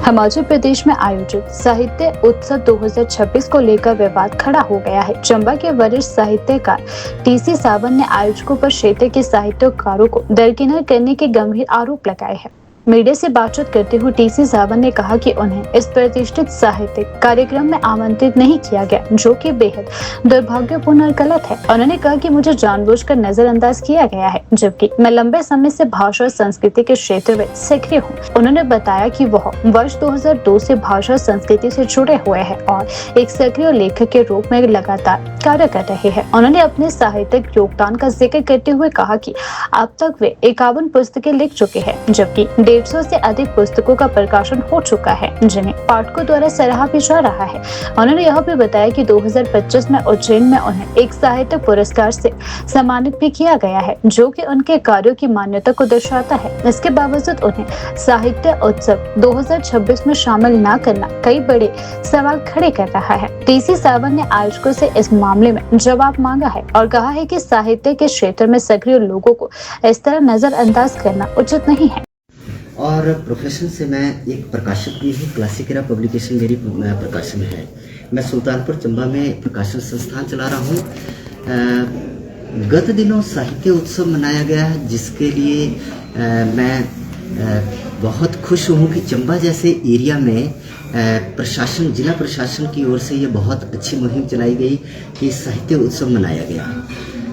हिमाचल प्रदेश में आयोजित साहित्य उत्सव 2026 को लेकर विवाद खड़ा हो गया है। चंबा के वरिष्ठ साहित्यकार टीसी सावन ने आयोजकों पर क्षेत्र के साहित्यकारों को दरकिनार करने के गंभीर आरोप लगाए हैं। मीडिया से बातचीत करते हुए टीसी सावन ने कहा कि उन्हें इस प्रतिष्ठित साहित्यिक कार्यक्रम में आमंत्रित नहीं किया गया, जो कि बेहद दुर्भाग्यपूर्ण और गलत है। उन्होंने कहा कि मुझे जानबूझकर नजरअंदाज किया गया है, जबकि मैं लंबे समय से भाषा और संस्कृति के क्षेत्र में सक्रिय हूँ। उन्होंने बताया कि वह वर्ष 2002 से भाषा और संस्कृति से जुड़े हुए हैं और एक सक्रिय लेखक के रूप में लगातार कार्य कर रहे हैं। उन्होंने अपने साहित्यिक योगदान का जिक्र करते हुए कहा कि अब तक वे 51 पुस्तकें लिख चुके हैं, जबकि 150 से अधिक पुस्तकों का प्रकाशन हो चुका है, जिन्हें पाठकों द्वारा सराहा भी जा रहा है। उन्होंने यह भी बताया कि 2025 में उज्जैन में उन्हें एक साहित्य पुरस्कार से सम्मानित भी किया गया है, जो कि उनके कार्यों की मान्यता को दर्शाता है। इसके बावजूद उन्हें साहित्य उत्सव 2026 में शामिल न करना कई बड़े सवाल खड़े कर रहा है। टीसी सावन ने आयोजकों से इस मामले में जवाब मांगा है और कहा है कि साहित्य के क्षेत्र में सक्रिय लोगों को इस तरह नजरअंदाज करना उचित नहीं है। और प्रोफेशन से मैं एक प्रकाशक भी हूँ। क्लासिक एरा पब्लिकेशन मेरी प्रकाशन है। मैं सुल्तानपुर चंबा में प्रकाशन संस्थान चला रहा हूँ। गत दिनों साहित्य उत्सव मनाया गया है, जिसके लिए मैं बहुत खुश हूँ कि चंबा जैसे एरिया में प्रशासन, जिला प्रशासन की ओर से ये बहुत अच्छी मुहिम चलाई गई कि साहित्य उत्सव मनाया गया।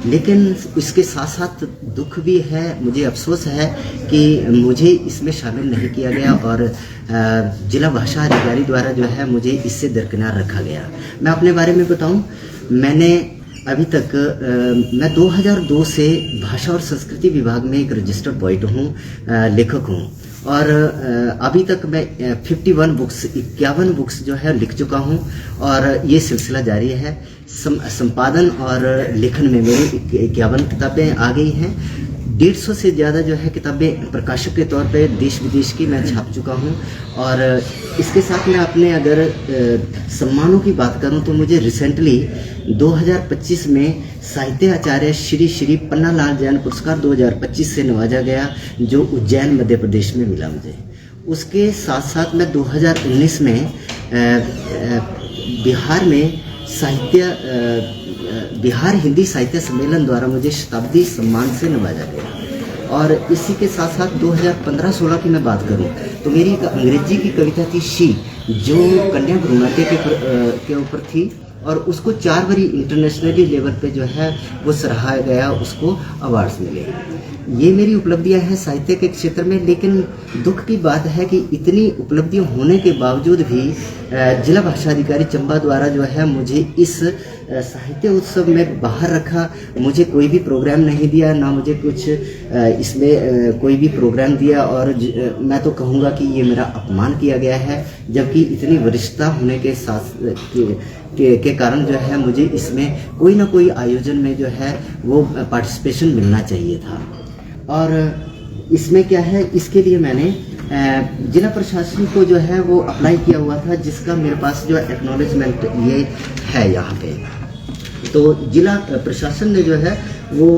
लेकिन इसके साथ साथ दुख भी है, मुझे अफसोस है कि मुझे इसमें शामिल नहीं किया गया और जिला भाषा अधिकारी द्वारा जो है मुझे इससे दरकिनार रखा गया। मैं अपने बारे में बताऊं, मैंने अभी तक मैं 2002 से भाषा और संस्कृति विभाग में एक रजिस्टर्ड पोएट हूँ, लेखक हूँ और अभी तक मैं 51 बुक्स जो है लिख चुका हूँ और ये सिलसिला जारी है। संपादन और लेखन में मेरी 51 किताबें आ गई हैं। 150 से ज़्यादा जो है किताबें प्रकाशक के तौर पे देश विदेश की मैं छाप चुका हूँ। और इसके साथ मैं अपने अगर सम्मानों की बात करूँ तो मुझे रिसेंटली 2025 में साहित्य आचार्य श्री श्री पन्नालाल जैन पुरस्कार 2025 से नवाजा गया, जो उज्जैन मध्य प्रदेश में मिला मुझे। उसके साथ साथ मैं 2019 में बिहार में बिहार हिंदी साहित्य सम्मेलन द्वारा मुझे शताब्दी सम्मान से नवाजा गया। और इसी के साथ साथ 2015-16 की मैं बात करूं तो मेरी एक अंग्रेजी की कविता थी शी, जो कन्या भ्रूणहत्या के ऊपर थी और उसको 4 बारी इंटरनेशनली लेवल पे जो है वो सराहा गया, उसको अवार्ड्स मिले। ये मेरी उपलब्धियां हैं साहित्य के क्षेत्र में। लेकिन दुख की बात है कि इतनी उपलब्धियां होने के बावजूद भी जिला भाषा अधिकारी चंबा द्वारा जो है मुझे इस साहित्य उत्सव में बाहर रखा। मुझे कोई भी प्रोग्राम नहीं दिया, ना मुझे कुछ इसमें कोई भी प्रोग्राम दिया। और मैं तो कहूँगा कि ये मेरा अपमान किया गया है, जबकि इतनी वरिष्ठता होने के साथ के कारण जो है मुझे इसमें कोई ना कोई आयोजन में जो है वो पार्टिसिपेशन मिलना चाहिए था। और इसमें क्या है, इसके लिए मैंने जिला प्रशासन को जो है वो अप्लाई किया हुआ था, जिसका मेरे पास जो एक्नॉलेजमेंट ये है यहाँ पे। तो जिला प्रशासन ने जो है वो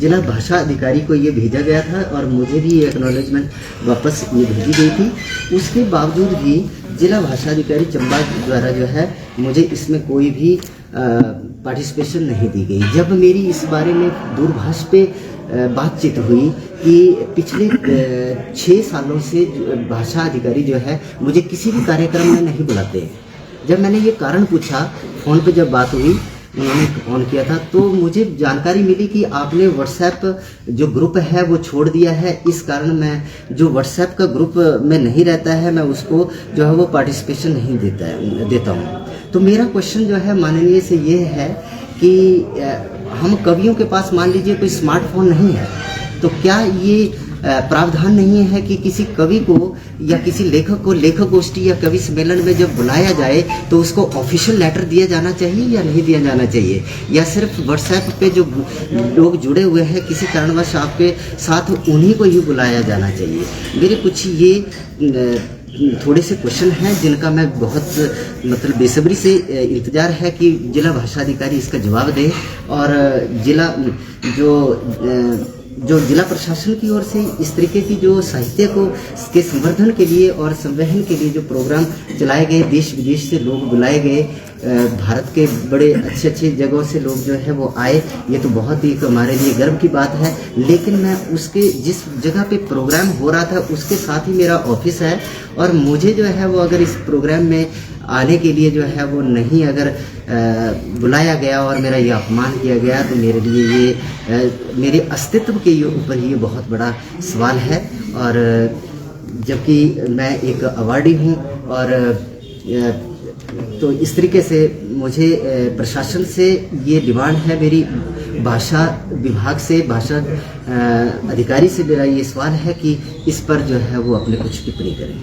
जिला भाषा अधिकारी को ये भेजा गया था और मुझे भी ये एक्नॉलेजमेंट वापस ये भेजी गई थी। उसके बावजूद भी जिला भाषा अधिकारी चंबा द्वारा जो है मुझे इसमें कोई भी पार्टिसिपेशन नहीं दी गई। जब मेरी इस बारे में दूरभाष पे बातचीत हुई कि पिछले 6 सालों से भाषा अधिकारी जो है मुझे किसी भी कार्यक्रम में नहीं बुलाते। जब मैंने ये कारण पूछा, फ़ोन पे जब बात हुई, उन्होंने फ़ोन किया था, तो मुझे जानकारी मिली कि आपने व्हाट्सएप जो ग्रुप है वो छोड़ दिया है। इस कारण मैं जो व्हाट्सएप का ग्रुप में नहीं रहता है, मैं उसको जो है वो पार्टिसिपेशन नहीं देता हूँ। तो मेरा क्वेश्चन जो है माननीय से ये है कि हम कवियों के पास मान लीजिए कोई स्मार्टफोन नहीं है, तो क्या ये प्रावधान नहीं है कि किसी कवि को या किसी लेखक को लेखक गोष्ठी या कवि सम्मेलन में जब बुलाया जाए तो उसको ऑफिशियल लेटर दिया जाना चाहिए या नहीं दिया जाना चाहिए, या सिर्फ व्हाट्सएप पे जो लोग जुड़े हुए हैं किसी कारणवश आपके साथ उन्हीं को ही बुलाया जाना चाहिए। मेरे कुछ ये थोड़े से क्वेश्चन हैं जिनका मैं बहुत मतलब बेसब्री से इंतज़ार है कि जिला भाषा अधिकारी इसका जवाब दे। और जिला जो जो जिला प्रशासन की ओर से इस तरीके की जो साहित्य को के संवर्धन के लिए और संवहन के लिए जो प्रोग्राम चलाए गए, देश विदेश से लोग बुलाए गए, भारत के बड़े अच्छे अच्छे जगहों से लोग जो है वो आए, ये तो बहुत ही हमारे लिए गर्व की बात है। लेकिन मैं उसके जिस जगह पे प्रोग्राम हो रहा था उसके साथ ही मेरा ऑफिस है, और मुझे जो है वो अगर इस प्रोग्राम में आने के लिए जो है वो नहीं अगर बुलाया गया और मेरा ये अपमान किया गया, तो मेरे लिए ये मेरे अस्तित्व के ऊपर ये बहुत बड़ा सवाल है। और जबकि मैं एक अवार्डी हूँ, और तो इस तरीके से मुझे प्रशासन से ये डिमांड है, मेरी भाषा विभाग से, भाषा अधिकारी से मेरा ये सवाल है कि इस पर जो है वो अपने कुछ टिप्पणी करें।